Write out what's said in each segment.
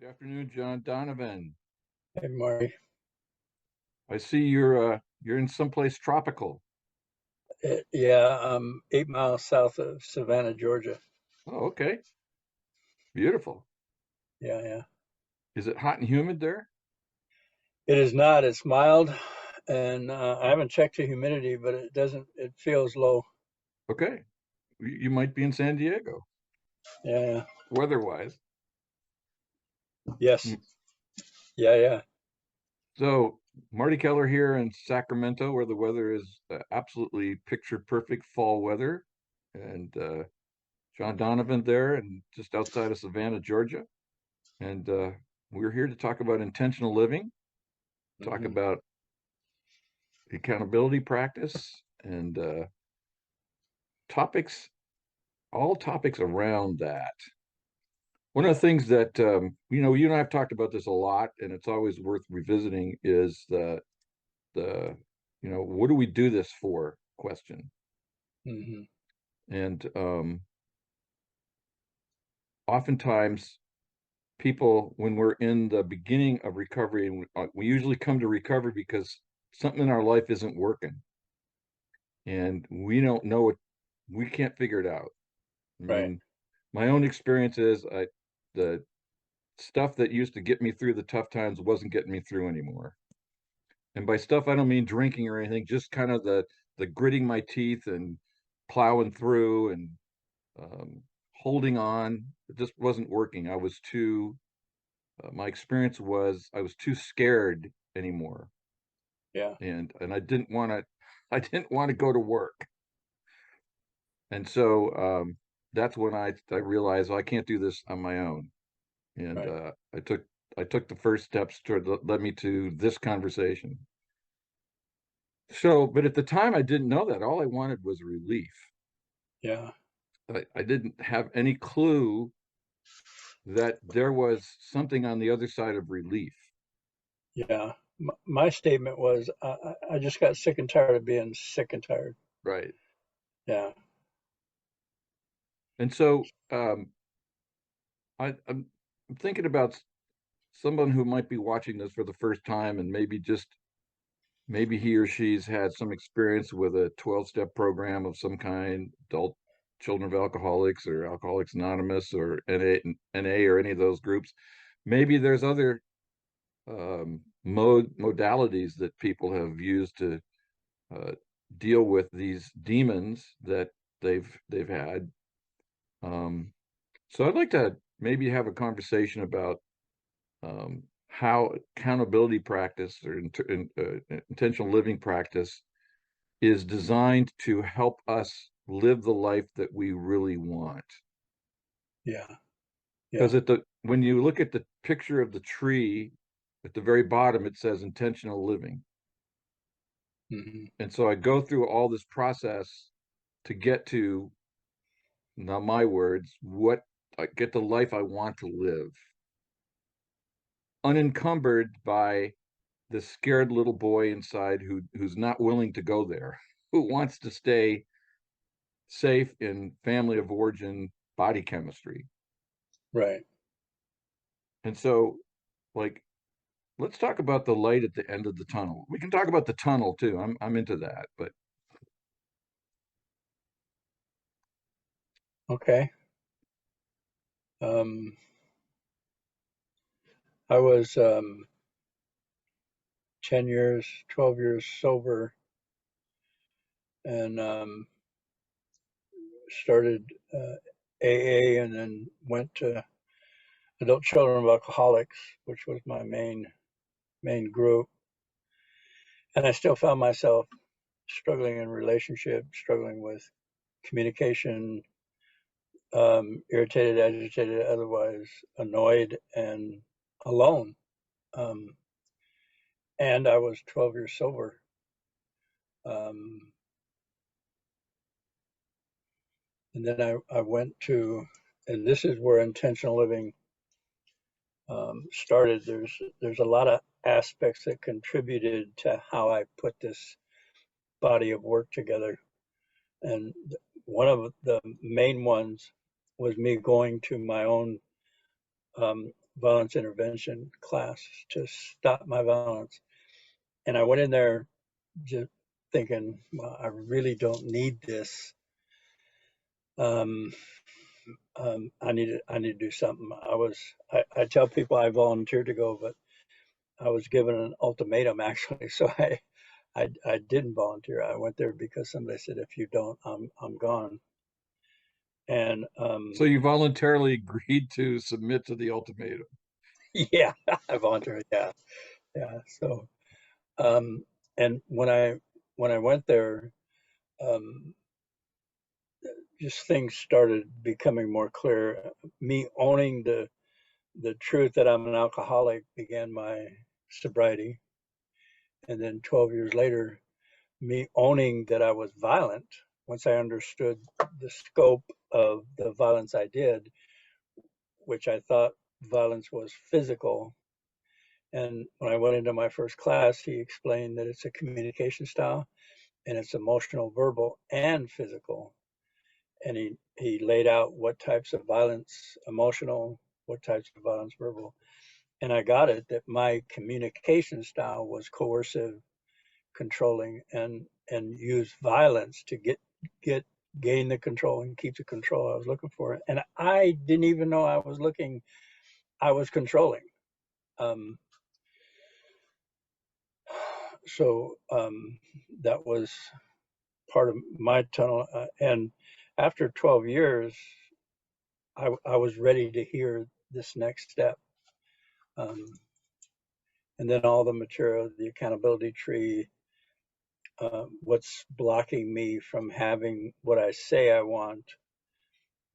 Good afternoon, John Donovan. Hey, Marty. I see you're in someplace tropical. Yeah, I'm 8 miles south of Savannah, Georgia. Oh, okay. Beautiful. Yeah, yeah. Is it hot and humid there? It is not. It's mild, and I haven't checked the humidity, but it doesn't. It feels low. Okay. You might be in San Diego, Yeah, yeah. weather-wise. Yes. Mm. Yeah, yeah. So, Marty Keller here in Sacramento, where the weather is absolutely picture perfect fall weather. And John Donovan there and just outside of Savannah, Georgia. And we're here to talk about intentional living, talk Hmm. about accountability practice, and topics all topics around that. One of the things that you and I have talked about this a lot, and it's always worth revisiting, is the what do we do this for question. Hmm. And oftentimes, people, when we're in the beginning of recovery, and we usually come to recovery because something in our life isn't working, and we don't know it, we can't figure it out. I Right. mean, my own experience is the stuff that used to get me through the tough times wasn't getting me through anymore. And by stuff, I don't mean drinking or anything, just kind of the gritting my teeth and plowing through and um, holding on. It just wasn't working. I was too. My experience was I was too scared anymore, Yeah. and I didn't want to. I didn't want to go to work, and so that's when I realized, well, I can't do this on my own. And Right. I took the first steps toward led me to this conversation. So, but at the time, I didn't know that. All I wanted was relief. Yeah. I didn't have any clue that there was something on the other side of relief. Yeah. My statement was I just got sick and tired of being sick and tired. Right. Yeah. And so I'm thinking about someone who might be watching this for the first time, and maybe he or she's had some experience with a 12-step program of some kind, adult children of alcoholics or Alcoholics Anonymous or NA or any of those groups. Maybe there's other modalities that people have used to uh, deal with these demons that they've had. Um, so I'd like to maybe have a conversation about how accountability practice or intentional living practice is designed to help us live the life that we really want. Yeah. Because Yeah. when you look at the picture of the tree at the very bottom, it says intentional living. Hmm. And so I go through all this process to get to, not my words, what I get the life I want to live, unencumbered by the scared little boy inside who's not willing to go there, who wants to stay safe in family of origin body chemistry. Right. And so, like, let's talk about the light at the end of the tunnel. We can talk about the tunnel too. I'm into that, but Okay. Um, I was 10 years, 12 years sober, and started AA, and then went to Adult Children of Alcoholics, which was my main group. And I still found myself struggling in relationships, struggling with communication, irritated, agitated, otherwise annoyed, and alone. Um, and I was 12 years sober. Um, and then I went to, and this is where intentional living started. There's a lot of aspects that contributed to how I put this body of work together, and one of the main ones was me going to my own violence intervention class to stop my violence. And I went in there just thinking, well, I really don't need this. Um, I need to do something. I tell people I volunteered to go, but I was given an ultimatum actually, so I didn't volunteer. I went there because somebody said, if you don't, I'm gone. And So you voluntarily agreed to submit to the ultimatum. yeah, I volunteered. Yeah, yeah. So um, and when I went there, um, just things started becoming more clear. Me owning the truth that I'm an alcoholic began my sobriety, and then 12 years later, me owning that I was violent. Once I understood the scope of the violence I did, which I thought violence was physical. And when I went into my first class, he explained that it's a communication style and it's emotional, verbal, and physical. And he laid out what types of violence, emotional, what types of violence, verbal. And I got it that my communication style was coercive, controlling, and use violence to get gain the control and keep the control I was looking for. And I didn't even know I was looking. I was controlling. Um, so that was part of my tunnel. And after 12 years, I was ready to hear this next step. Um, and then all the material, the accountability tree, what's blocking me from having what I say I want,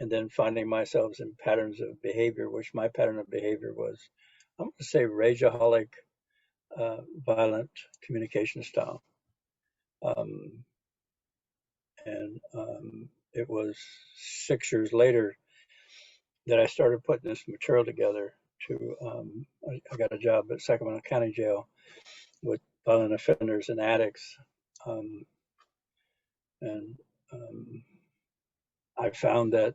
and then finding myself in patterns of behavior, which my pattern of behavior was, I'm going to say, rageaholic, violent communication style. Um, and it was 6 years later that I started putting this material together. I got a job at Sacramento County Jail with violent offenders and addicts, um, and um, I found that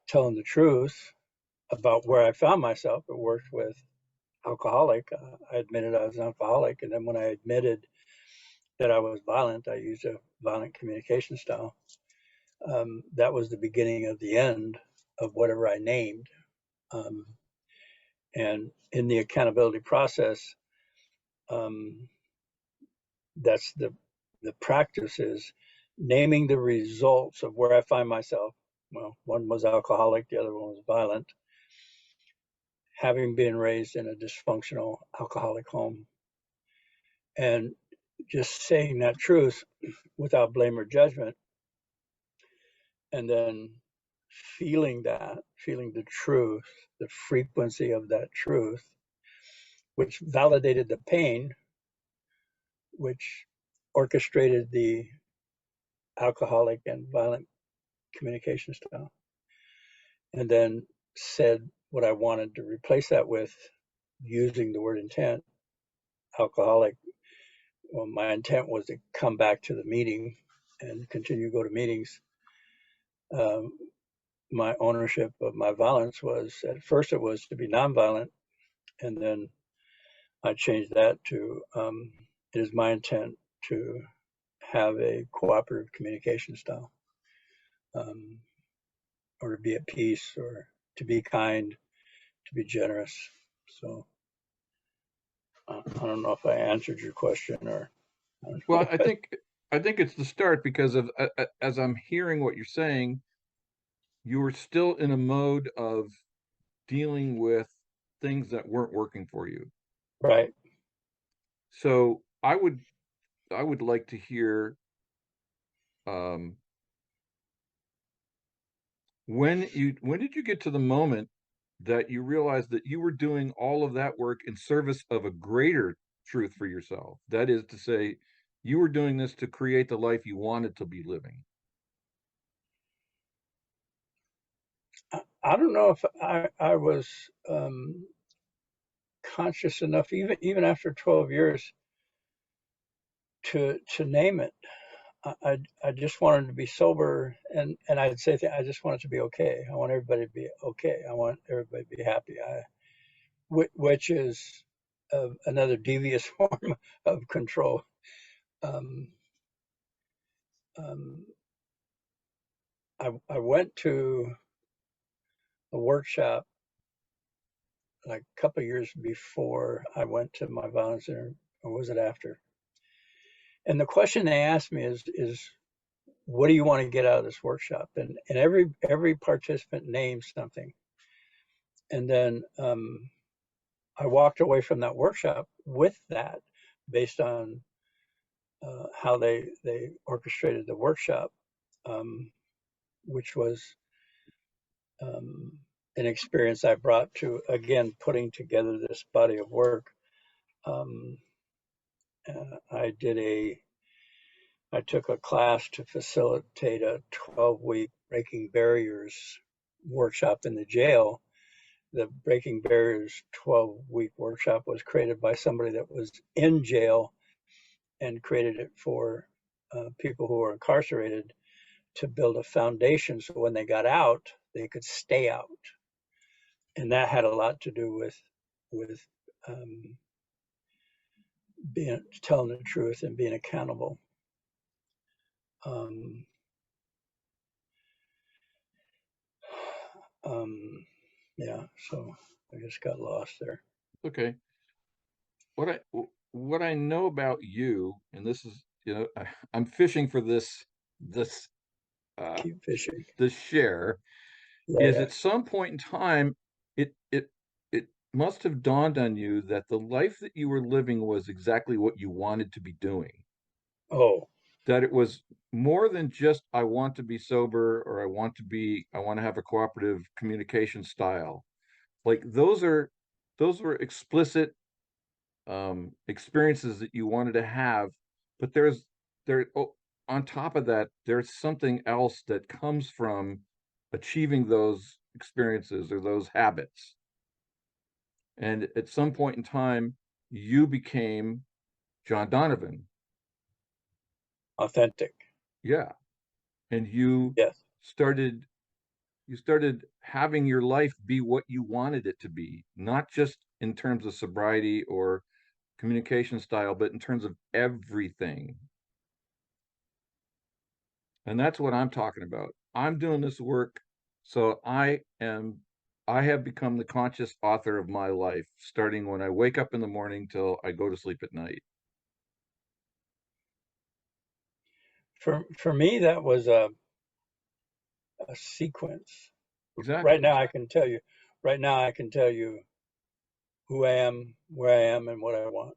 telling the truth about where I found myself, it worked with alcoholic. I admitted I was an alcoholic, and then when I admitted that I was violent, I used a violent communication style. That was the beginning of the end of whatever I named. Um, and in the accountability process, um, that's the practice is naming the results of where I find myself. Well, one was alcoholic, the other one was violent. Having been raised in a dysfunctional alcoholic home, and just saying that truth without blame or judgment, and then feeling the truth, the frequency of that truth, which validated the pain, which orchestrated the alcoholic and violent communication style, and then said what I wanted to replace that with using the word intent. Alcoholic, well, my intent was to come back to the meeting and continue to go to meetings. Um, my ownership of my violence was, at first it was to be nonviolent, and then I changed that to it is my intent to have a cooperative communication style, um, or to be at peace, or to be kind, to be generous. So I don't know if I answered your question, or I don't Well, know. But I think it's the start because of as I'm hearing what you're saying, you were still in a mode of dealing with things that weren't working for you. right. So I would like to hear um, when did you get to the moment that you realized that you were doing all of that work in service of a greater truth for yourself? That is to say, you were doing this to create the life you wanted to be living. I don't know if I was conscious enough, even after 12 years, to name it. I just wanted to be sober, and I'd say I just want it to be okay. I want everybody to be okay. I want everybody to be happy. Which is another devious form of control. Um, um, I went to a workshop like a couple of years before I went to my violence center, or was it after? And the question they asked me is what do you want to get out of this workshop? And every participant named something. And then I walked away from that workshop with that, based on how they orchestrated the workshop, um, which was an experience I brought to, again, putting together this body of work. Um, I did I took a class to facilitate a 12-week Breaking Barriers workshop in the jail. The Breaking Barriers 12-week workshop was created by somebody that was in jail and created it for people who were incarcerated to build a foundation so when they got out, they could stay out. And that had a lot to do with um, being telling the truth and being accountable. Um, um, yeah, so I just got lost there. Okay. What I know about you, and this is, I'm fishing for this uh Keep fishing. this share, Yeah, is yeah. at some point in time, it must have dawned on you that the life that you were living was exactly what you wanted to be doing. Oh, That it was more than just I want to be sober, or I want to have a cooperative communication style. Like those were explicit experiences that you wanted to have, but on top of that, there's something else that comes from achieving those experiences or those habits. And at some point in time, you became John Donovan. authentic. Yeah. And Yes. started you started having your life be what you wanted it to be, not just in terms of sobriety or communication style, but in terms of everything. And that's what I'm talking about. I'm doing this work, so I have become the conscious author of my life, starting when I wake up in the morning till I go to sleep at night. For me, that was a sequence. Right Exactly. now, I can tell you. Right now, I can tell you who I am, where I am, and what I want.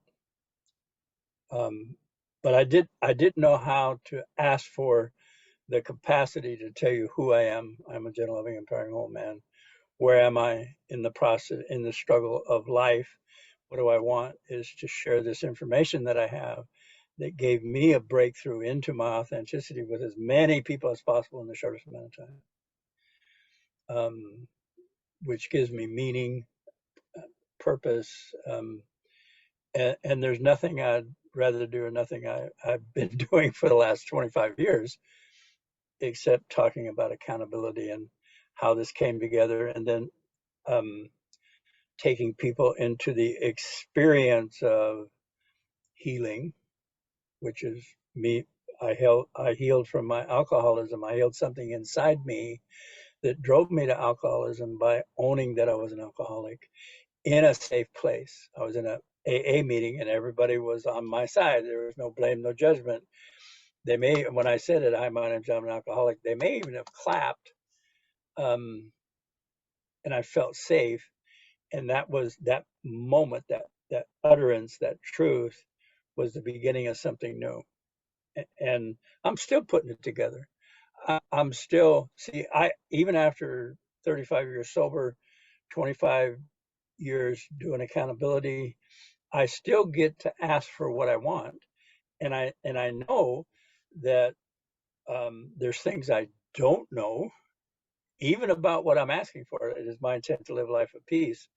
Um, but I didn't know how to ask for the capacity to tell you who I am. I'm a gentle, loving, empowering whole man. Where am I in the process, in the struggle of life? What do I want is to share this information that I have that gave me a breakthrough into my authenticity with as many people as possible in the shortest amount of time, which gives me meaning, purpose, and there's nothing I'd rather do or nothing I've been doing for the last 25 years except talking about accountability and how this came together, and then um, taking people into the experience of healing, which is me. I healed from my alcoholism. I healed something inside me that drove me to alcoholism by owning that I was an alcoholic in a safe place. I was in a AA meeting and everybody was on my side. There was no blame, no judgment. They may, when I said it, hi, my name's I'm an alcoholic, they may even have clapped. Um, and I felt safe. And that was that moment, that utterance, that truth was the beginning of something new. And I'm still putting it together. I'm still, see, I, even after 35 years sober, 25 years doing accountability, I still get to ask for what I want. And I know that there's things I don't know, even about what I'm asking for. It is my intent to live a life of peace.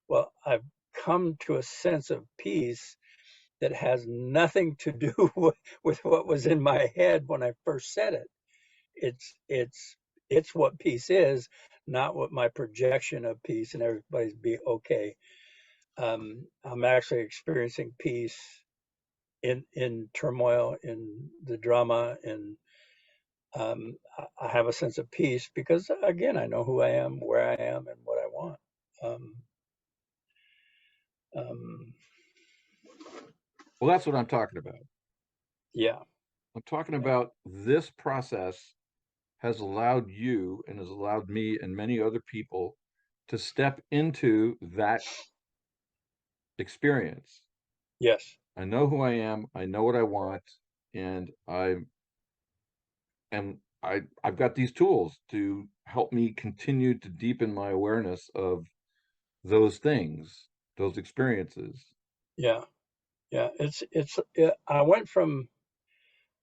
Well, I've come to a sense of peace that has nothing to do with what was in my head when I first said it. It's what peace is, not what my projection of peace and everybody's be okay. I'm actually experiencing peace in turmoil, in the drama, and I have a sense of peace because, again, I know who I am, where I am, and what I want. Um, um, Well, that's what I'm talking about. yeah, I'm talking yeah, about this process has allowed you and has allowed me and many other people to step into that experience. yes, I know who I am, I know what I want, and I've got these tools to help me continue to deepen my awareness of those things, those experiences. yeah, yeah. I went from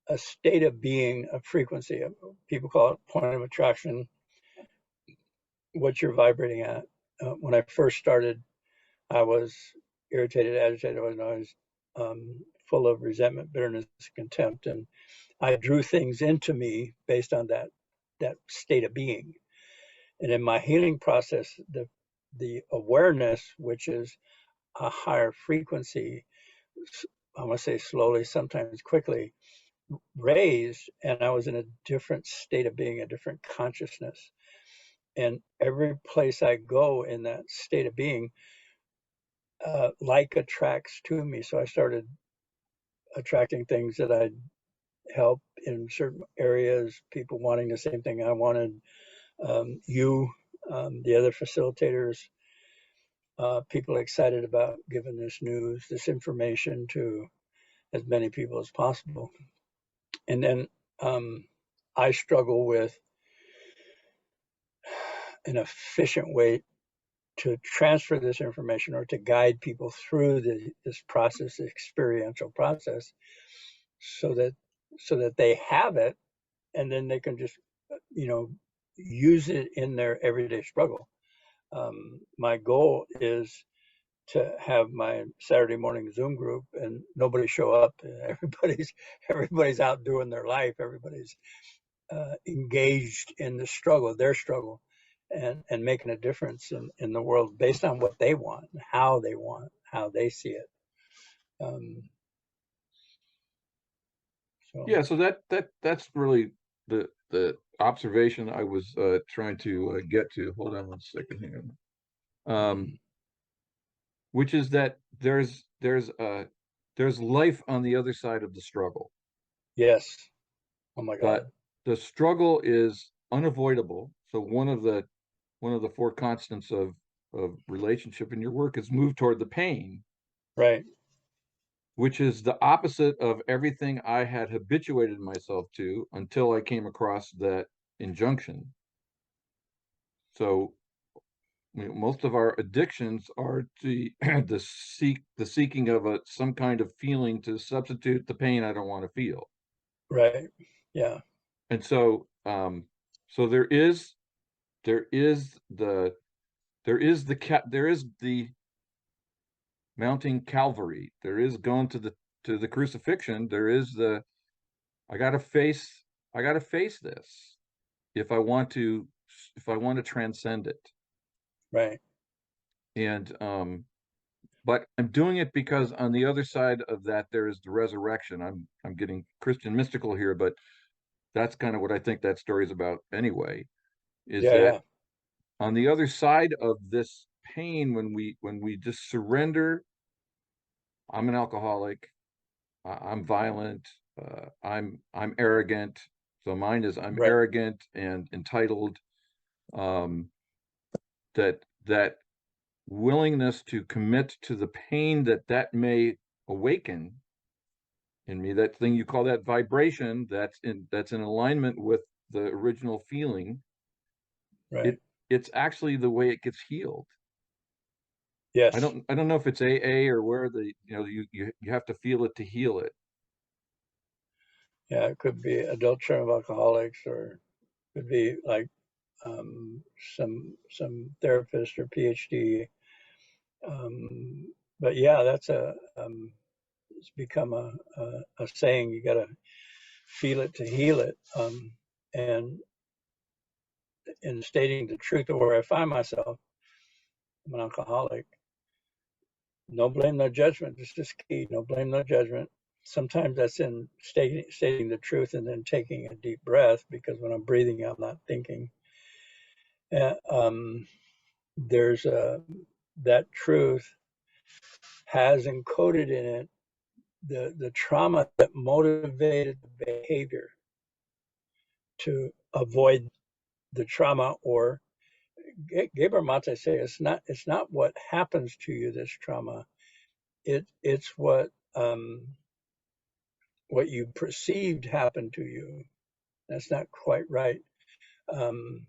a state of being, a frequency. People call it point of attraction, what you're vibrating at. When I first started, I was irritated, agitated, I was full of resentment, bitterness, contempt, and I drew things into me based on that state of being. And in my healing process, the awareness, which is a higher frequency, I want to say slowly, sometimes quickly, raised, and I was in a different state of being, a different consciousness. And every place I go in that state of being, like attracts to me. So I started attracting things that I'd help in certain areas, people wanting the same thing I wanted, the other facilitators, people excited about giving this news, this information to as many people as possible. And then I struggle with an efficient way to transfer this information or to guide people through this process, the experiential process, so that they have it and then they can just you know use it in their everyday struggle. My goal is to have my Saturday morning Zoom group and nobody show up. Everybody's out doing their life. Everybody's engaged in the struggle, their struggle, and making a difference in the world based on what they want, how they see it. Um, so Yeah, so that's really the observation I was trying to get to. Hold on one second here. Um, mhm. which is that there's life on the other side of the struggle, Yes. Oh my but God. the struggle is unavoidable. So one of the four constants of relationship in your work is move toward the pain, Right. which is the opposite of everything I had habituated myself to until I came across that injunction. So most of our addictions are the the seeking of some kind of feeling to substitute the pain I don't want to feel. Right. Yeah. And so so there is the there is the mounting Calvary. There is going to the crucifixion. There is the I got to face I got to face this if I want to if I want to transcend it. Right. And but I'm doing it because on the other side of that there is the resurrection. I'm getting Christian mystical here, but that's kind of what I think that story is about anyway, is Yeah. that Yeah. on the other side of this pain when we just surrender, I'm an alcoholic, I'm violent, I'm arrogant. So mine is I'm Right. arrogant and entitled. Um, that willingness to commit to the pain that may awaken in me, that thing you call that vibration, that's in alignment with the original feeling. Right. It it's actually the way it gets healed. Yes. I don't know if it's AA or where the you have to feel it to heal it. Yeah. It could be adult children of alcoholics, or could be like um, some therapist or PhD. But yeah, that's a it's become a saying. You got to feel it to heal it. And in stating the truth of where I find myself, I'm an alcoholic. No blame, no judgment. This is key. No blame, no judgment. Sometimes that's in stating the truth and then taking a deep breath, because when I'm breathing, I'm not thinking. Um, there's that truth has encoded in it the trauma that motivated the behavior to avoid the trauma. Or Gabriel Mate say it's not what happens to you, this trauma. It's what you perceived happened to you. That's not quite right. Um,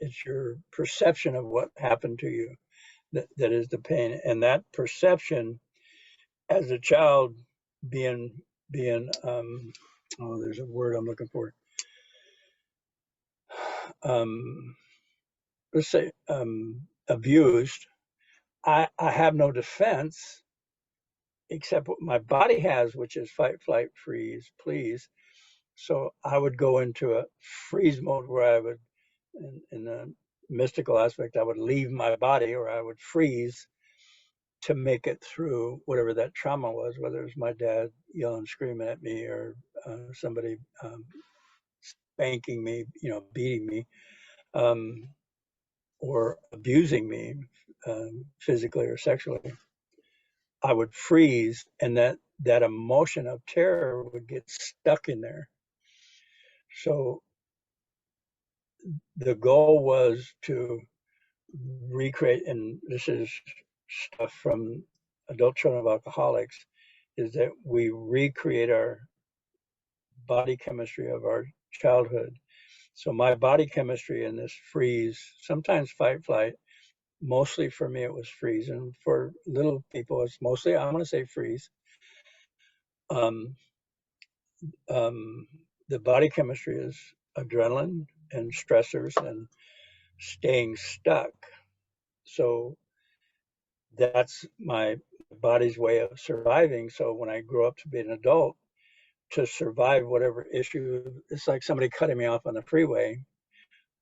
it's your perception of what happened to you that is the pain. And that perception, as a child, being oh, there's a word I'm looking for. Um, let's say abused. I have no defense except what my body has, which is fight, flight, freeze, please. So I would go into a freeze mode where I would, in the mystical aspect, I would leave my body, or I would freeze to make it through whatever that trauma was, whether it was my dad yelling, screaming at me, or somebody spanking me, beating me, um, or abusing me physically or sexually. I would freeze, and that emotion of terror would get stuck in there. So the goal was to recreate, and this is stuff from Adult Children of Alcoholics, is that we recreate our body chemistry of our childhood. So my body chemistry in this freeze, sometimes fight, flight, mostly for me it was freeze, and for little people it's mostly, I'm going to say, freeze. Um, the body chemistry is adrenaline and stressors and staying stuck. So that's my body's way of surviving. So when I grew up to be an adult, to survive whatever issue, it's like somebody cutting me off on the freeway.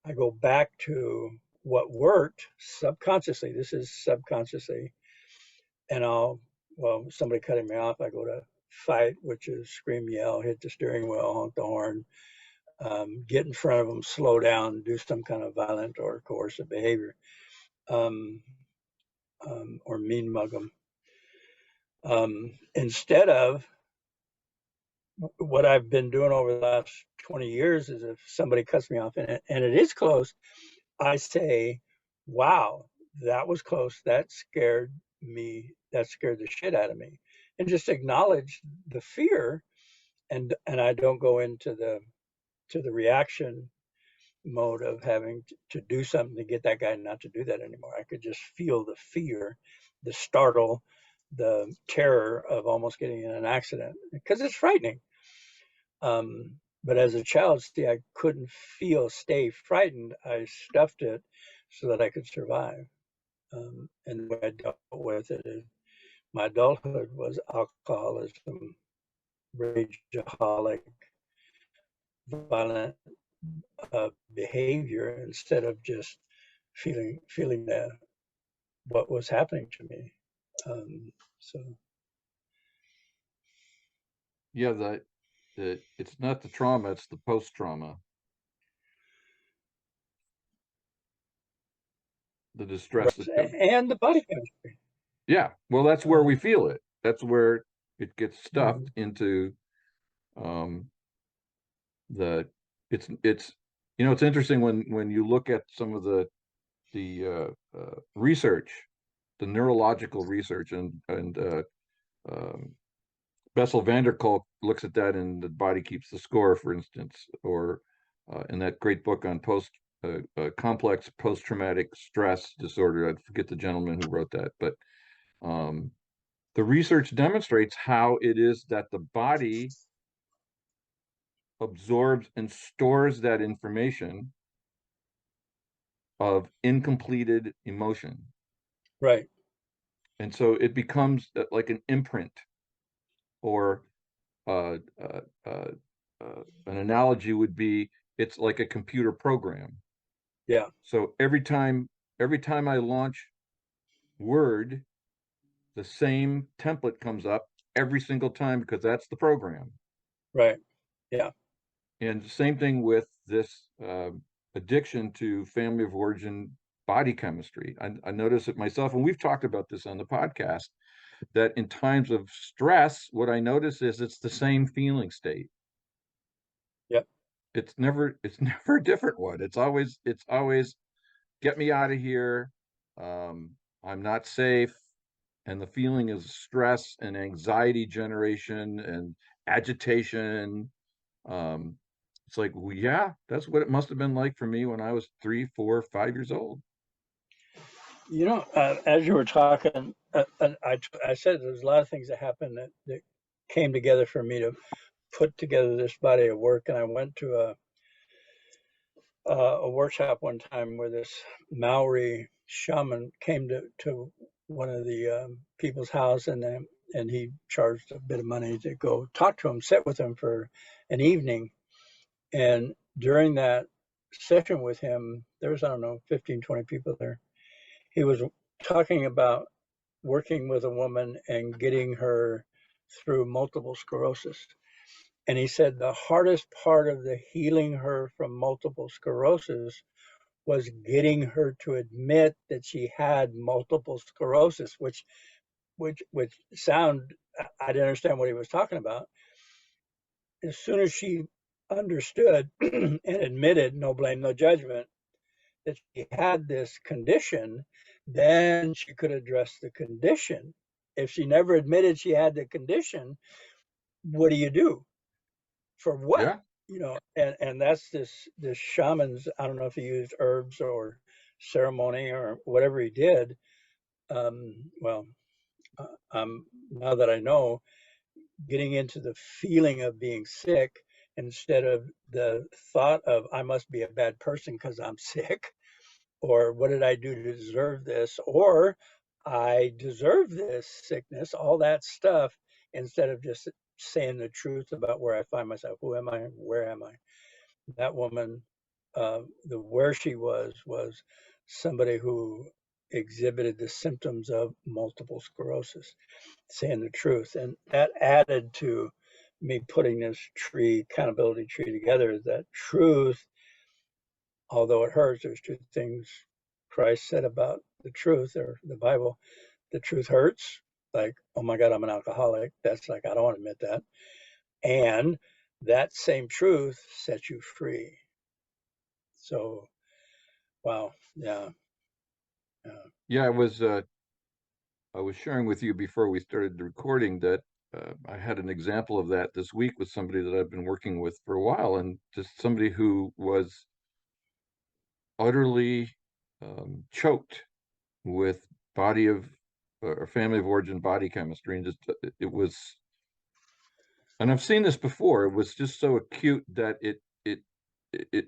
I go back to what worked subconsciously. This is subconsciously. And somebody cutting me off, I go to fight, which is scream, yell, hit the steering wheel, honk the horn, get in front of them, slow down, do some kind of violent or coercive behavior, um, or mean mug them. Instead of what I've been doing over the last 20 years is, if somebody cuts me off and it is close, I say, wow, that was close. That scared me. That scared the shit out of me. And just acknowledge the fear, and I don't go into the reaction mode of having to do something to get that guy not to do that anymore. I could just feel the fear, the startle, the terror of almost getting in an accident, because it's frightening. But as a child, see, I couldn't stay frightened. I stuffed it so that I could survive. And the way I dealt with it in my adulthood was alcoholism, rageaholic, violent behavior, instead of just feeling what was happening to me. So Yeah, it's not the trauma, it's the post-trauma, the distress that comes. and the body chemistry. Yeah, well, that's where we feel it. That's where it gets stuffed into um the it's it's interesting when you look at some of the research, the neurological research, and Bessel van der Kolk looks at that in The Body Keeps the Score, for instance, or in that great book on complex post-traumatic stress disorder. I forget the gentleman who wrote that, but um, the research demonstrates how it is that the body absorbs and stores that information of incompleted emotion. Right. And so it becomes like an imprint. Or uh, uh, uh, an analogy would be it's like a computer program. Yeah. So every time I launch Word, the same template comes up every single time because that's the program. Right. Yeah. And same thing with this addiction to family of origin body chemistry. I notice it myself, and we've talked about this on the podcast, that in times of stress, what I notice is it's the same feeling state. Yep. It's never a different one. It's always get me out of here. I'm not safe. And the feeling is stress and anxiety generation and agitation. Um, it's like, well, yeah, that's what it must have been like for me when I was 3, 4, 5 years old. As you were talking, I said there's a lot of things that happened that came together for me to put together this body of work. And I went to a workshop one time where this Maori shaman came to one of the people's house, and he charged a bit of money to go talk to him, sit with him for an evening. And during that session with him, there was, I don't know, 15, 20 people there. He was talking about working with a woman and getting her through multiple sclerosis. And he said the hardest part of the healing her from multiple sclerosis was getting her to admit that she had multiple sclerosis, which sound I didn't understand what he was talking about. As soon as she understood and admitted, no blame, no judgment, that she had this condition, then she could address the condition. If she never admitted she had the condition, what do you do? For what? Yeah. And that's this shaman's, I don't know if he used herbs or ceremony or whatever he did. Well, now that I know, getting into the feeling of being sick instead of the thought of I must be a bad person because I'm sick, or what did I do to deserve this, or I deserve this sickness, all that stuff, instead of just saying the truth about where I find myself. Who am I? Where am I? That woman, the where she was somebody who exhibited the symptoms of multiple sclerosis, saying the truth. And that added to me putting this accountability tree together, that truth, although it hurts, there's two things Christ said about the truth, or the Bible. The truth hurts, like, oh my God, I'm an alcoholic. That's like, I don't want to admit that. And that same truth sets you free. So, wow. Yeah. Yeah. Yeah, I was sharing with you before we started the recording that I had an example of that this week with somebody that I've been working with for a while, and just somebody who was utterly choked with body of or family of origin body chemistry, and just it was, and I've seen this before. It was just so acute that it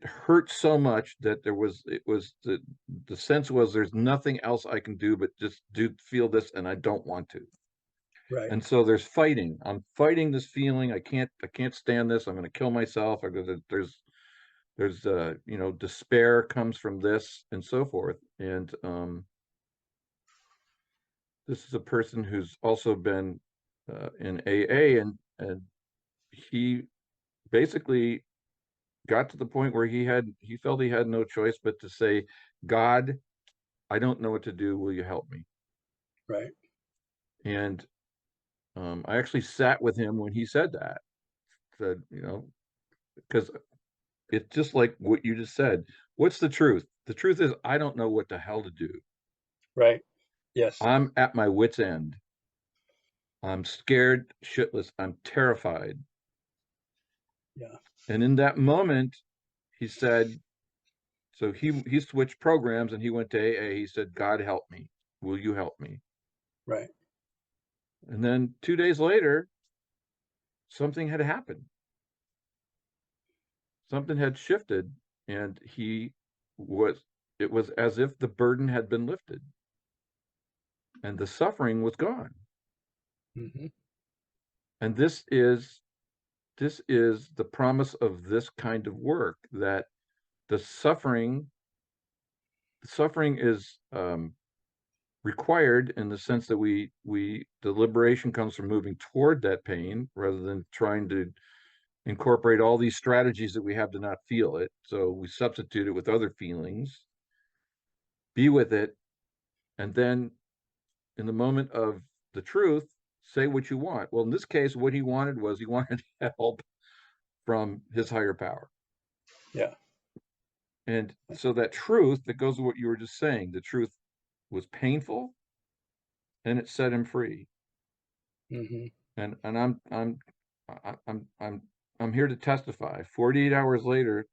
hurt so much that the sense was there's nothing else I can do but just feel this, and I don't want to. Right. And so there's fighting. I'm fighting this feeling. I can't stand this. I'm going to kill myself. There's despair comes from this and so forth. And this is a person who's also been in AA, and he basically got to the point where he felt he had no choice but to say, God, I don't know what to do. Will you help me? Right. And I actually sat with him when he said that. Said, because it's just like what you just said. What's the truth? The truth is, I don't know what the hell to do. Right. Yes. I'm at my wit's end. I'm scared shitless. I'm terrified. Yeah. And in that moment, he said, so he switched programs and he went to AA. He said, God help me. Will you help me? Right. And then 2 days later, something had happened. Something had shifted, and it was as if the burden had been lifted and the suffering was gone. Hmm. And this is the promise of this kind of work, that the suffering is required in the sense that the liberation comes from moving toward that pain rather than trying to incorporate all these strategies that we have to not feel it. So we substitute it with other feelings, be with it, and then in the moment of the truth, say what you want. Well, in this case, what he wanted was he wanted help from his higher power. Yeah. And so that truth that goes with what you were just saying, the truth was painful and it set him free. Hmm. And I'm here to testify. 48 hours later,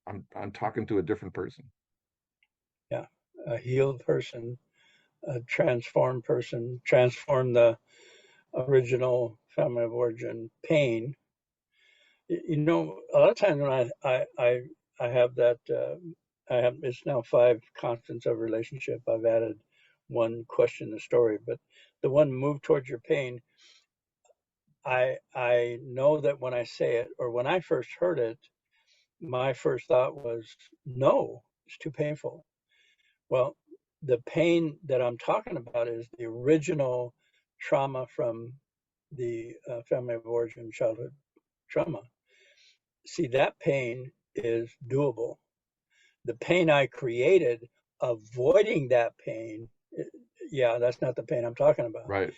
I'm talking to a different person. Yeah. A healed person, a transformed person, transform the original family of origin pain. A lot of times when I have that, it's now 5 constants of relationship. I've added one question the story, but the one move towards your pain. I know that when I say it, or when I first heard it, my first thought was, no, it's too painful. Well, the pain that I'm talking about is the original trauma from the family of origin childhood trauma. See, that pain is doable. The pain I created, avoiding that pain, yeah, that's not the pain I'm talking about. Right.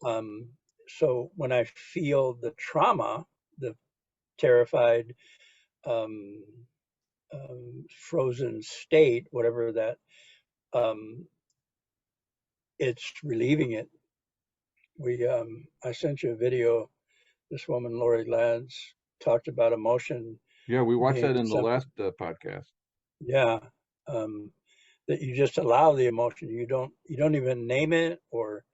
Um, so when I feel the trauma, the terrified, um, frozen state, whatever that, um, it's relieving it. I sent you a video. This woman, Lori Lads, talked about emotion Yeah, we watched being that in the something. last podcast. Yeah, um, that you just allow the emotion. You don't even name it or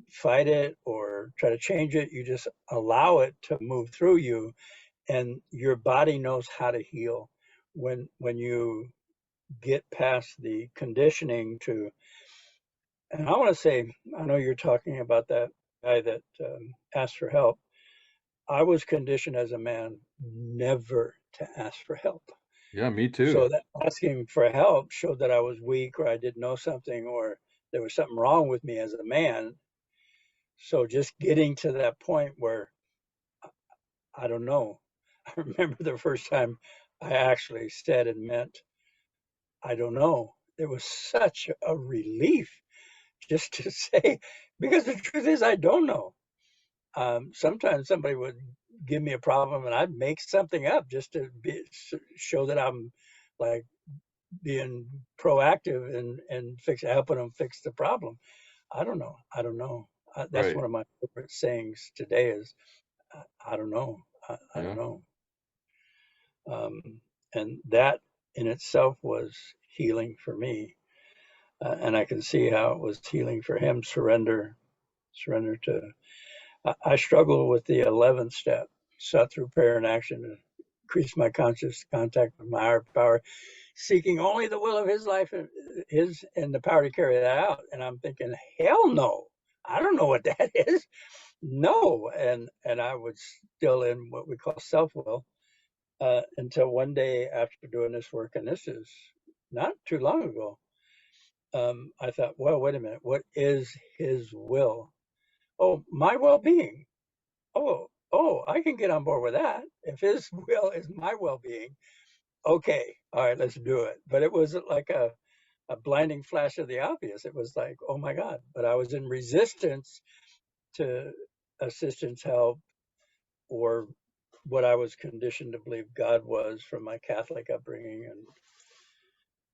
fight it or try to change it. You just allow it to move through you, and your body knows how to heal. When you get past the conditioning to, and I want to say, I know you're talking about that guy that asked for help. I was conditioned as a man never to ask for help. Yeah, me too. So that asking for help showed that I was weak or I didn't know something or there was something wrong with me as a man. So just getting to that point where I don't know. I remember the first time I actually said and meant, I don't know. It was such a relief just to say, because the truth is, I don't know. Sometimes somebody would give me a problem and I'd make something up just to show that I'm like being proactive and helping them fix the problem. I don't know. I don't know. That's Right. one of my favorite sayings today is, I don't know. I don't Yeah. know. And that in itself was healing for me. And I can see how it was healing for him. Surrender to. I struggle with the 11th step, sought through prayer and action to increase my conscious contact with my higher power, seeking only the will of his life and the power to carry that out. And I'm thinking, hell no, I don't know what that is. No, and I was still in what we call self will until one day after doing this work, and this is not too long ago. I thought, well, wait a minute, what is his will? Oh, my well-being. Oh, I can get on board with that. If his will is my well-being, okay, all right, let's do it. But it was like a blinding flash of the obvious. It was like, oh my God. But I was in resistance to assistance, help, or what I was conditioned to believe God was from my Catholic upbringing.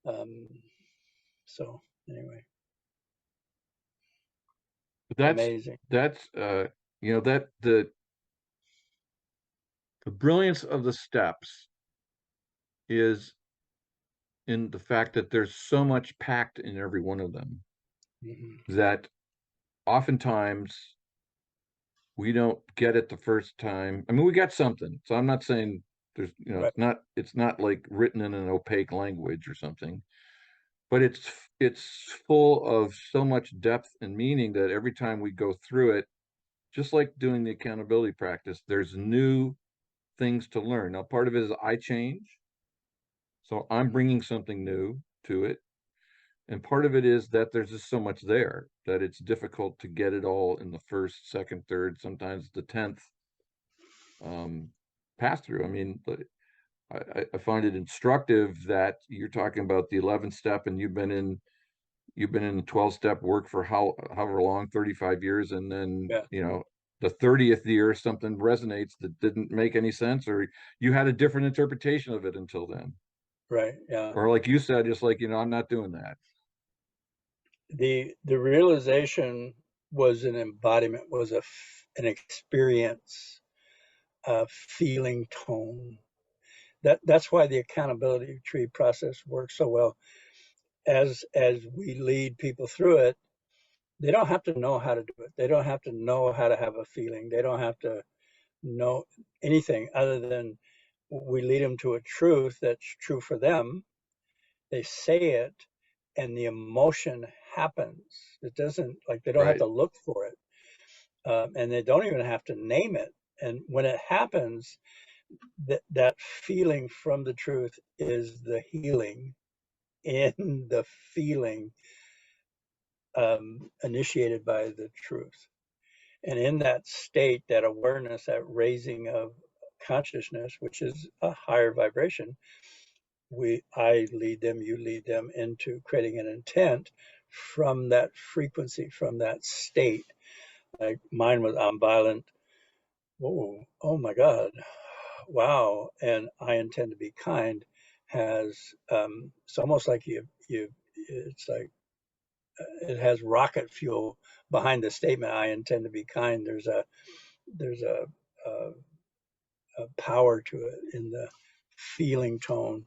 And so, anyway, But that's amazing. that's that the brilliance of the steps is in the fact that there's so much packed in every one of them Hmm. that oftentimes we don't get it the first time. I mean, we got something. So I'm not saying there's, Right. it's not like written in an opaque language or something, but it's full of so much depth and meaning that every time we go through it, just like doing the accountability practice, there's new things to learn. Now, part of it is I change, so I'm bringing something new to it. And part of it is that there's just so much there that it's difficult to get it all in the first, second, third, sometimes the 10th pass through. I mean, I find it instructive that you're talking about the 11th step and you've been in the 12-step work for however long, 35 years, and then, Yeah. the 30th year something resonates that didn't make any sense, or you had a different interpretation of it until then. Right. Yeah. Or like you said, just like, I'm not doing that. The realization was an embodiment, was an experience, a feeling tone. That's why the accountability tree process works so well. As we lead people through it, they don't have to know how to do it. They don't have to know how to have a feeling. They don't have to know anything other than we lead them to a truth that's true for them. They say it, and the emotion happens. It doesn't, like, they don't have Right, to look for it, and they don't even have to name it. And when it happens, that feeling from the truth is the healing in the feeling, initiated by the truth. And in that state, that awareness, that raising of consciousness, which is a higher vibration, I lead them, you lead them into creating an intent from that frequency, from that state. Like mine was, I'm violent. Whoa, oh my God, wow, and I intend to be kind. Has it's almost like it's like it has rocket fuel behind the statement. I intend to be kind. There's a power to it in the feeling tone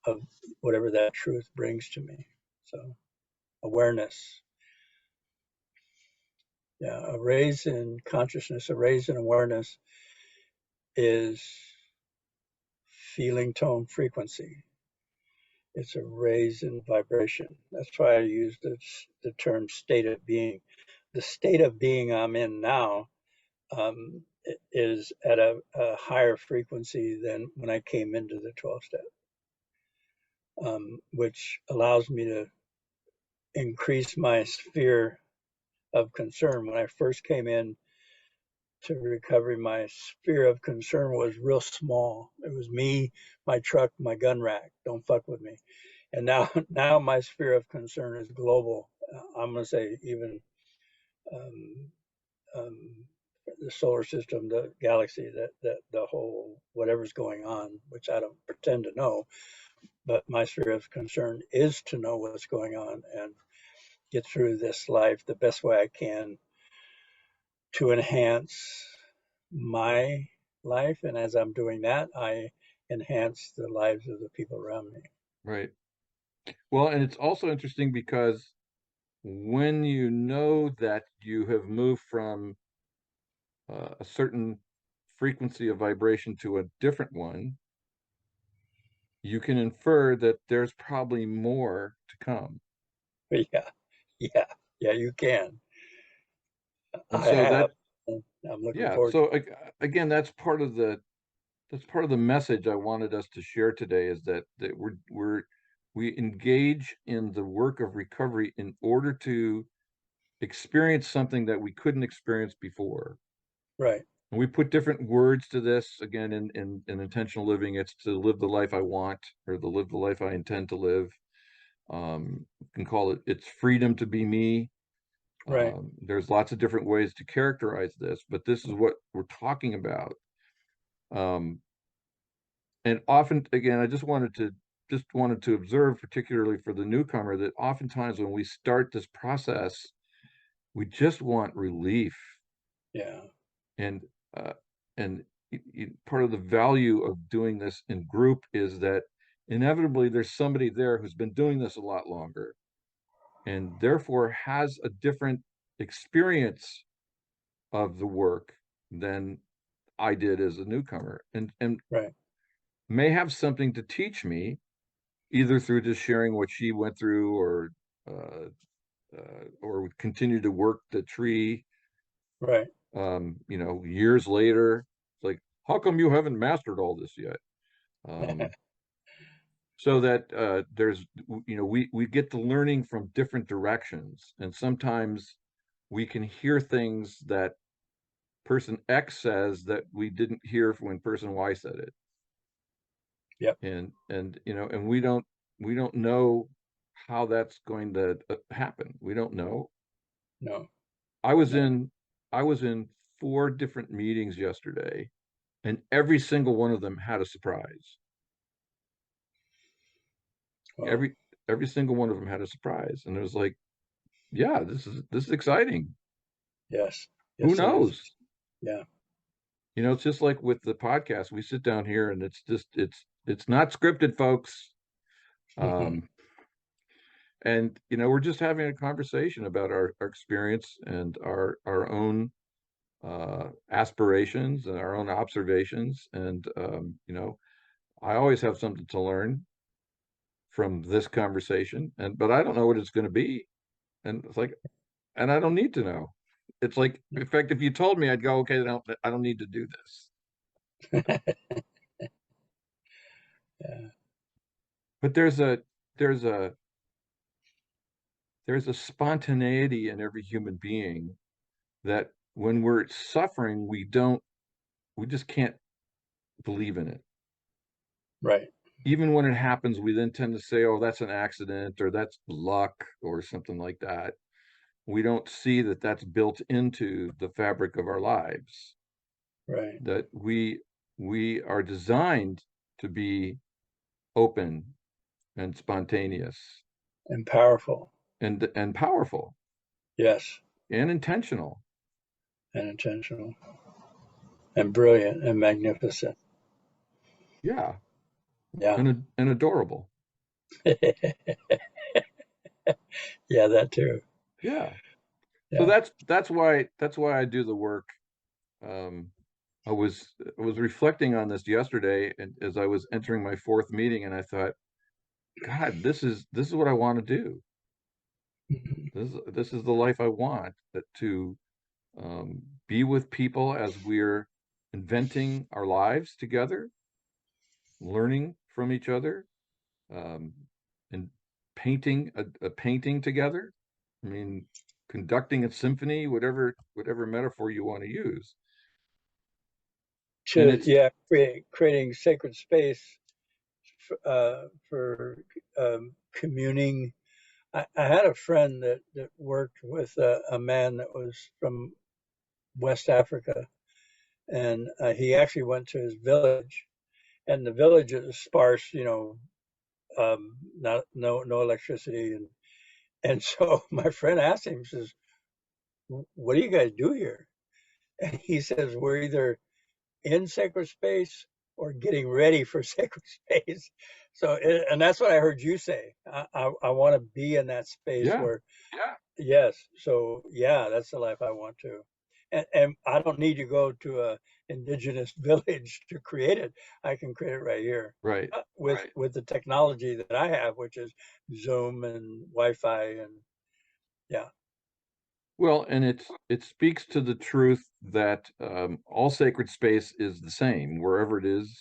of whatever that truth brings to me. So awareness, yeah, a raise in consciousness, a raise in awareness is feeling tone frequency. It's a raise in vibration. That's why I use the term state of being. The state of being I'm in now, is at a higher frequency than when I came into the 12 step, which allows me to increase my sphere of concern. When I first came in to recovery, my sphere of concern was real small. It was me, my truck, my gun rack. Don't fuck with me. And now my sphere of concern is global. I'm going to say even, um, um, the solar system, the galaxy, that the whole whatever's going on, which I don't pretend to know, but my sphere of concern is to know what's going on and get through this life the best way I can to enhance my life. And as I'm doing that, I enhance the lives of the people around me. right. Well, and it's also interesting because when you know that you have moved from a certain frequency of vibration to a different one, you can infer that there's probably more to come. But yeah, yeah, yeah, you can. And I so have. that, And I'm looking yeah, forward to so it. again, that's part of the message I wanted us to share today is that we engage in the work of recovery in order to experience something that we couldn't experience before. Right, And we put different words to this again in intentional living. It's to live the life I want or to live the life I intend to live. You can call it's freedom to be me. right, There's lots of different ways to characterize this, but this is what we're talking about. Um, and often, again, I just wanted to observe, particularly for the newcomer, that oftentimes when we start this process, we just want relief, yeah, and uh, and part of the value of doing this in group is that inevitably there's somebody there who's been doing this a lot longer and therefore has a different experience of the work than I did as a newcomer, and right, may have something to teach me either through just sharing what she went through uh, or continue to work the tree, right. you know, years later, it's like, how come you haven't mastered all this yet? Um, so that there's, you know, we get the learning from different directions, and sometimes we can hear things that person X says that we didn't hear when person Y said it. Yep. And you know, and we don't know how that's going to happen. We don't know. No. I was No. in I was in 4 different meetings yesterday, and every single one of them had a surprise. Well, Every single one of them had a surprise, and it was like, yeah, this is exciting. yes. Who Yes, it is. knows? Yeah. You know, it's just like with the podcast. We sit down here, and it's not scripted, folks. Um, and you know, we're just having a conversation about our experience and our own aspirations and our own observations. And you know, I always have something to learn from this conversation, and but I don't know what it's going to be. And it's like, and I don't need to know. It's like, in fact, if you told me, I'd go, okay, I don't need to do this. Yeah. But there's a there's a spontaneity in every human being that when we're suffering, we just can't believe in it. Right. Even when it happens, we then tend to say, oh, that's an accident or that's luck or something like that. We don't see that that's built into the fabric of our lives, Right. that we are designed to be open and spontaneous And powerful. and powerful Yes. and intentional. And intentional. And brilliant and magnificent. Yeah, Yeah. and adorable. Yeah, that too. Yeah. So Yeah. that's why I do the work. Um, I was reflecting on this yesterday, and as I was entering my 4th meeting, and I thought, God, this is what I want to do. Mhm. This is the life I want, that to be with people as we're inventing our lives together, learning from each other, um, and painting a painting together. I mean, conducting a symphony, whatever metaphor you want to use. And To it's yeah, creating sacred space for communing. I had a friend that worked with a man that was from West Africa, and he actually went to his village, and the village is sparse, not no electricity, and so my friend asked him, says, "What do you guys do here?" And he says, "We're either in sacred space or getting ready for sacred space." So, and that's what I heard you say. I want to be in that space yeah, where, yeah, yes. So, yeah, that's the life I want to. And I don't need to go to a indigenous village to create it. I can create it right here right. with the technology that I have, which is Zoom and Wi-Fi and yeah. Well, and it speaks to the truth that all sacred space is the same wherever it is.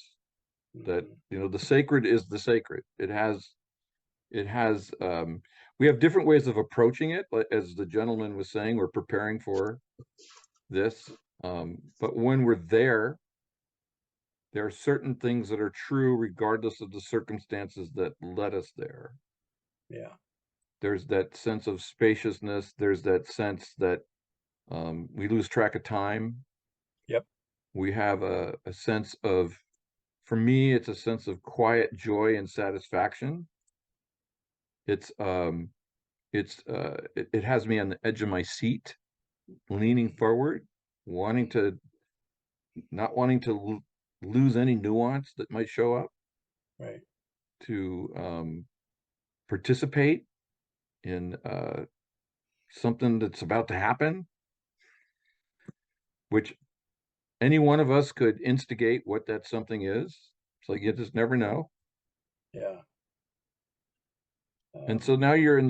That, Mhm. you know, the sacred is the sacred. It has we have different ways of approaching it, as the gentleman was saying. We're preparing for this, but when we're there are certain things that are true regardless of the circumstances that led us there. Yeah. There's that sense of spaciousness. There's that sense that we lose track of time. Yep. We have a sense of, for me, it's a sense of quiet joy and satisfaction. It's it has me on the edge of my seat, leaning forward, wanting to not wanting to lose any nuance that might show up, Right. to participate in something that's about to happen, which any one of us could instigate what that something is. It's like you just never know. Yeah. And so Um, now you're in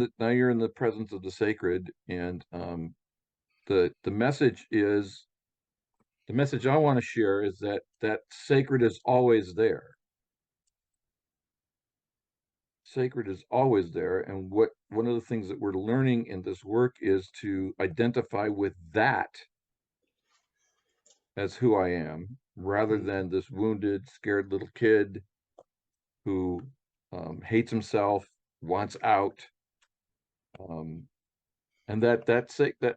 the presence of the sacred, and the message is the message I want to share is that that sacred is always there. Sacred is always there. And one of the things that we're learning in this work is to identify with that as who I am, rather than this wounded, scared little kid who hates himself, wants out. And that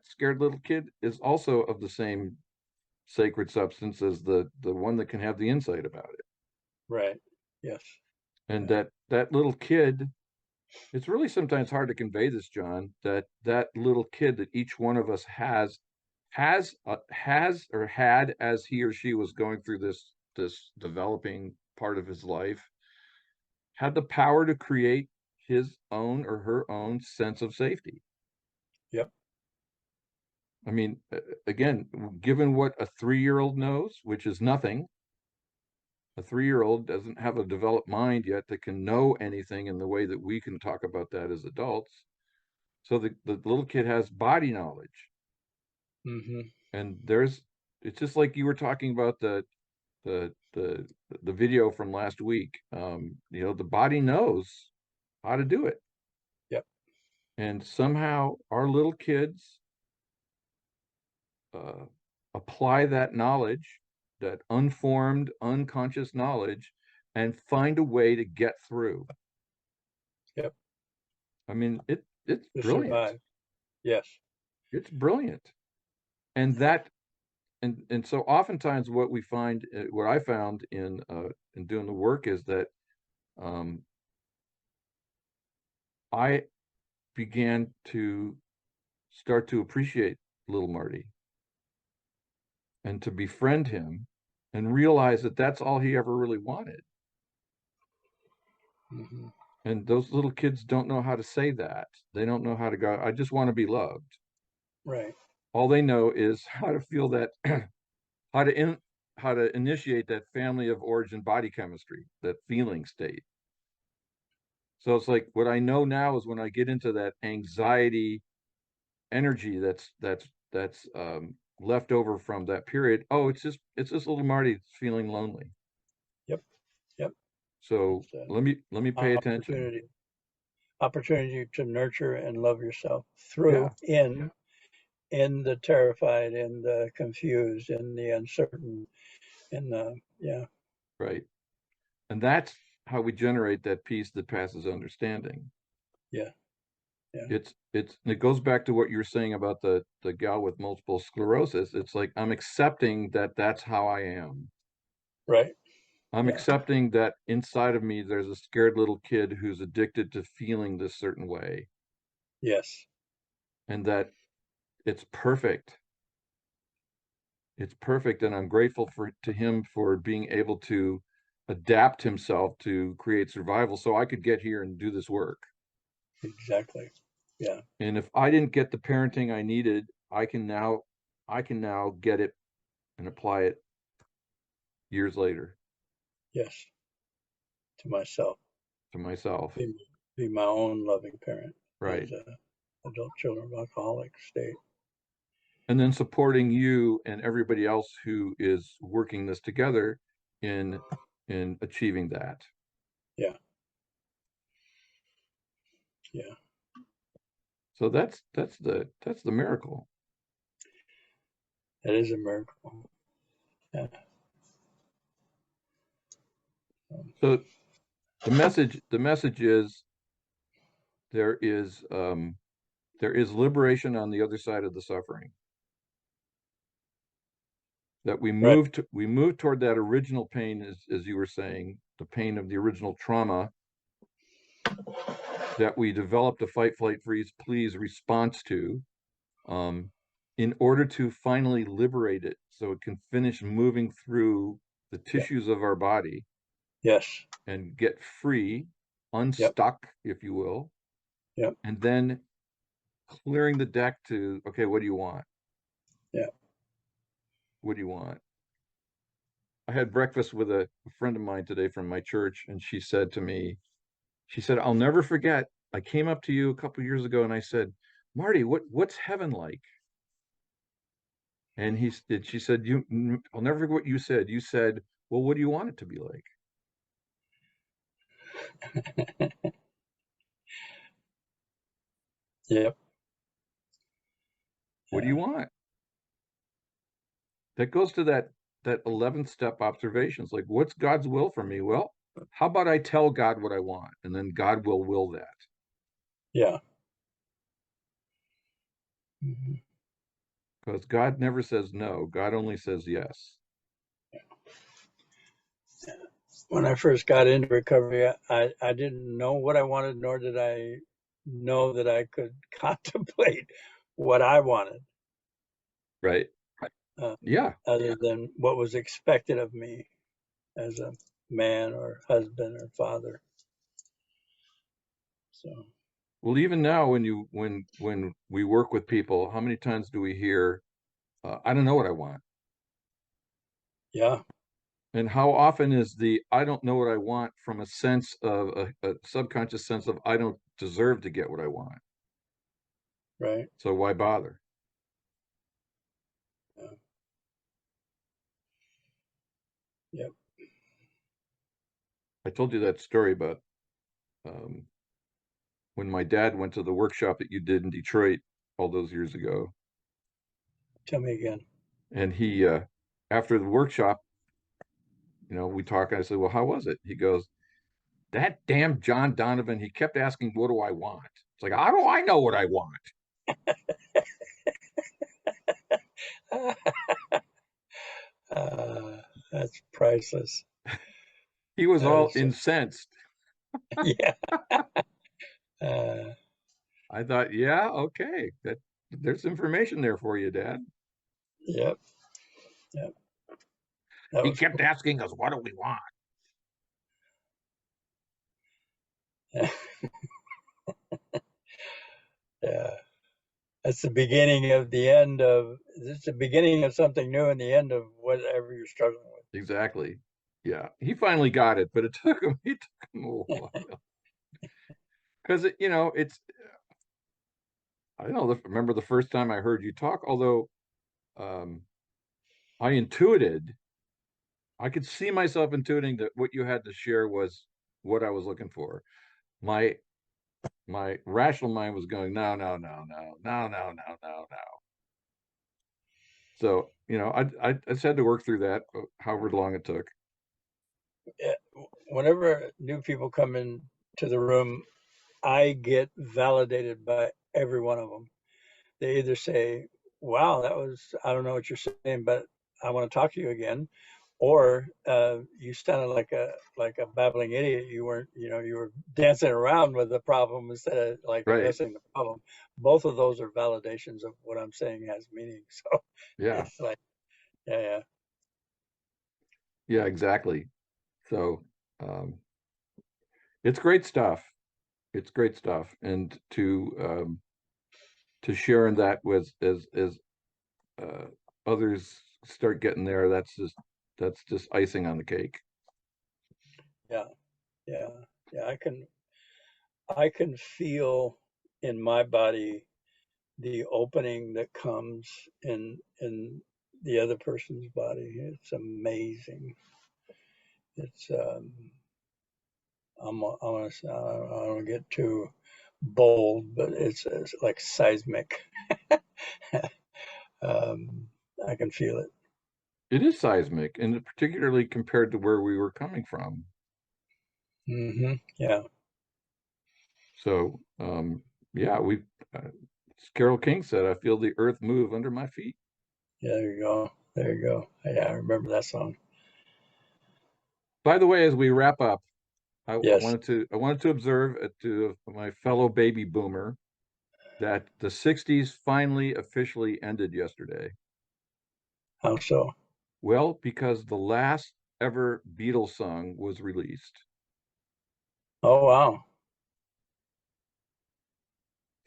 scared little kid is also of the same sacred substance as the one that can have the insight about it. Right. Yes. And Yeah. that little kid, it's really sometimes hard to convey this, John, that little kid that each one of us has or had, as he or she was going through this developing part of his life, had the power to create his own or her own sense of safety. Yep. I mean, again, given what a 3-year-old knows, which is nothing, a 3-year-old doesn't have a developed mind yet that can know anything in the way that we can talk about that as adults. So the little kid has body knowledge. Mm-hmm. And it's just like you were talking about the the the video from last week. The body knows how to do it. Yep. And somehow our little kids uh, apply that knowledge, that unformed, unconscious knowledge, and find a way to get through. Yep. I mean, it's To brilliant. survive. Yes. It's brilliant. And that and so oftentimes what we find, what I found in doing the work is that um, I began to start to appreciate little Marty and to befriend him and realize that that's all he ever really wanted. Mm-hmm. And those little kids don't know how to say that. They don't know how to go, I just want to be loved. Right. All they know is how to feel that, how to how to initiate that family of origin body chemistry, that feeling state. So it's like what I know now is when I get into that anxiety energy that's left over from that period. Oh, it's just little Marty feeling lonely. Yep. Yep. So It's let me an pay attention. opportunity to nurture and love yourself through Yeah, in the terrified, in the confused, in the uncertain, in the yeah. right. And that's how we generate that peace that passes understanding. Yeah. Yeah. It goes back to what you were saying about the gal with multiple sclerosis. It's like I'm accepting that that's how I am. Right. I'm Yeah. accepting that inside of me there's a scared little kid who's addicted to feeling this certain way, Yes. and that it's perfect. It's perfect, and I'm grateful to him for being able to adapt himself to create survival so I could get here and do this work. Exactly. Yeah. And if I didn't get the parenting I needed, I can now get it and apply it years later Yes. To myself. to myself. Be, be my own loving parent Right. as a adult children of alcoholic state. And then supporting you and everybody else who is working this together in in achieving that. Yeah. Yeah. So that's the miracle. That is a miracle. Yeah. So the message is there is um, there is liberation on the other side of the suffering. That Right. we move toward that original pain, as you were saying, the pain of the original trauma that we developed a fight, flight, freeze, please response to, um, in order to finally liberate it so it can finish moving through the Yep. tissues of our body Yes. and get free, Yep. unstuck, if you will, Yep. and then clearing the deck to, okay, what do you want? Yeah. What do you want? I had breakfast with a friend of mine today from my church, and she said, I'll never forget. I came up to you a couple years ago and I said, Marty, what's heaven like? And she said, I'll never forget what you said. You said, well, what do you want it to be like? Yep. What do you Yeah. want? That goes to that 11th step observations. Like, what's God's will for me? Well, how about I tell God what I want, and then God will that. Yeah. Mhm. Because God never says no. God only says yes. When I first got into recovery, I didn't know what I wanted, nor did I know that I could contemplate what I wanted, Right. uh, Yeah. other than what was expected of me as a man or husband or father. So, Well, even now, when we work with people, how many times do we hear, "I don't know what I want," yeah, and how often is the "I don't know what I want" from a sense of a subconscious sense of I don't deserve to get what I want, right. so why bother? Yeah, yep. I told you that story about um, when my dad went to the workshop that you did in Detroit all those years ago, Tell me again. and he after the workshop, we talk. And I said, "Well, how was it?" He goes, "That damn John Donovan, he kept asking, what do I want?" It's like, how do I know what I want? That's priceless. He was That all is, incensed. yeah. Uh, I thought, yeah, okay, there's information there for you, Dad. yep. Yep. That He was kept cool. asking us, what do we want? Yeah. Yeah. That's the beginning of the end of, it's the beginning of something new and the end of whatever you're struggling Exactly. Yeah, he finally got it, but it took him a while. with. Because I don't know, remember the first time I heard you talk, although um, I intuited, I could see myself intuiting that what you had to share was what I was looking for. My rational mind was going, no, no, no, no, no, no, no, no, no. So, I just had to work through that, however long it took. Yeah, whenever new people come into the room, I get validated by every one of them. They either say, "Wow, that was I don't know what you're saying, but I want to talk to you again," or "You sounded like a babbling idiot. You weren't, you were dancing around with the problem instead of like Right. addressing the problem." Both of those are validations of what I'm saying has meaning. So Yeah. it's like, yeah, yeah, Yeah, exactly. So, um, it's great stuff. It's great stuff. And to share in that with as uh, others start getting there, that's just icing on the cake. yeah, yeah, yeah. I can feel in my body the opening that comes in the other person's body. It's amazing. It's I don't want to get too bold, but it's like seismic. um, I can feel it. It is seismic, and particularly compared to where we were coming from. Yeah, So, yeah, uh, as Carol King said, I feel the earth move under my feet. yeah. There you go. There you go. Yeah, I remember that song. By the way, as we wrap up, Yes. I wanted to observe to my fellow baby boomer that the 60s finally officially ended yesterday. How so? Well, because the last ever Beatles song was released. Oh wow.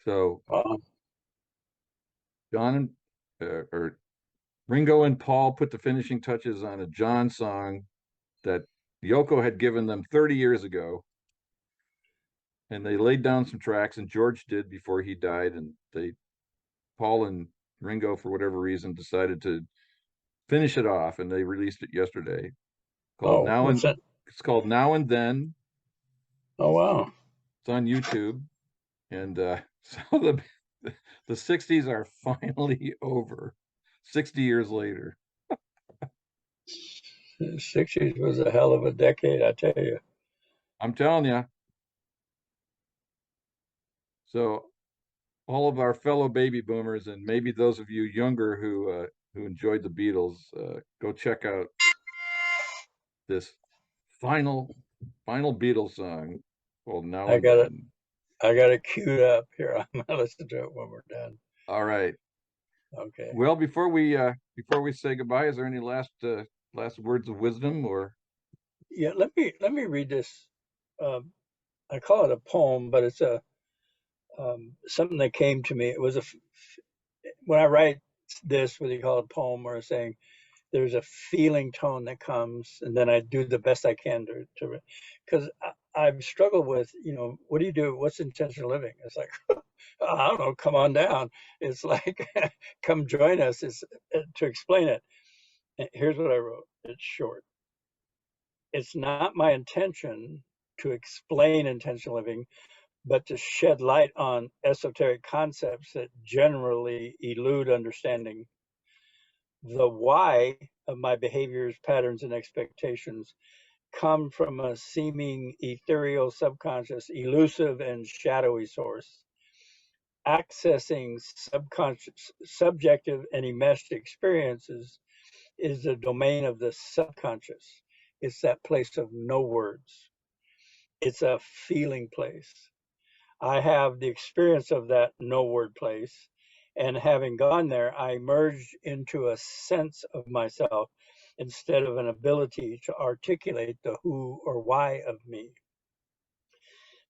So Wow. John and or Ringo and Paul put the finishing touches on a John song that Yoko had given them 30 years ago, and they laid down some tracks, and George did before he died, and Paul and Ringo, for whatever reason, decided to finish it off, and they released it yesterday. Called Oh, Now what's and that? It's called Now and Then. Oh, wow. It's on YouTube, and so the '60s are finally over, 60 years later. 60s was a hell of a decade, I tell you. I'm telling you. So all of our fellow baby boomers, and maybe those of you younger who enjoyed the Beatles, go check out this final final Beatles song called Now I and got it. Then. I got it queued up here. I'm gonna listen to it when we're done. All right. Okay. Well, before we say goodbye, is there any last words of wisdom or Yeah. Let me read this. Um, I call it a poem, but it's a something that came to me. It was when I write this, whether you call it a poem or a saying, there's a feeling tone that comes, and then I do the best I can to because I've struggled with, what do you do? What's intentional living? It's like, I don't know, come on down. It's like, come join us. It's to explain it. Here's what I wrote. It's short. It's not my intention to explain intentional living, but to shed light on esoteric concepts that generally elude understanding. The why of my behaviors, patterns, and expectations come from a seeming ethereal, subconscious, elusive, and shadowy source. Accessing subconscious, subjective, and enmeshed experiences is the domain of the subconscious. It's that place of no words. It's a feeling place. I have the experience of that no word place. And having gone there, I emerged into a sense of myself instead of an ability to articulate the who or why of me.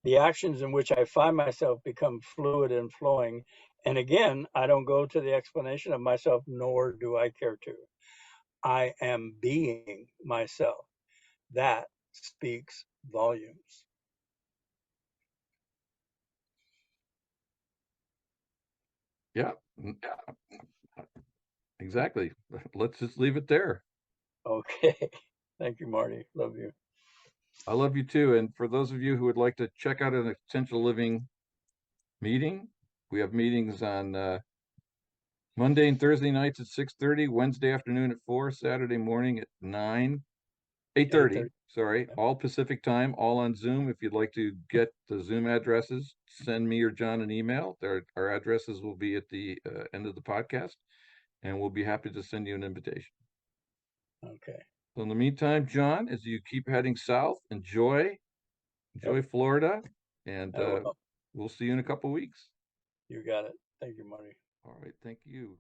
The actions in which I find myself become fluid and flowing. And again, I don't go to the explanation of myself, nor do I care to. I am being myself. That speaks volumes. yeah, exactly. Let's just leave it there. Okay. Thank you, Marty. Love you. I love you too. And for those of you who would like to check out an essential living meeting, we have meetings on Monday and Thursday nights at 6:30, Wednesday afternoon at 4, Saturday morning at 9, 8:30, 8:30. sorry, all Pacific time, all on Zoom. If you'd like to get the Zoom addresses, send me or John an email. Our addresses will be at the end of the podcast, and we'll be happy to send you an invitation. Okay. So in the meantime, John, as you keep heading south, Yep. enjoy Florida, and I will. we'll see you in a couple weeks. You got it. Thank you, Marty. All right, thank you.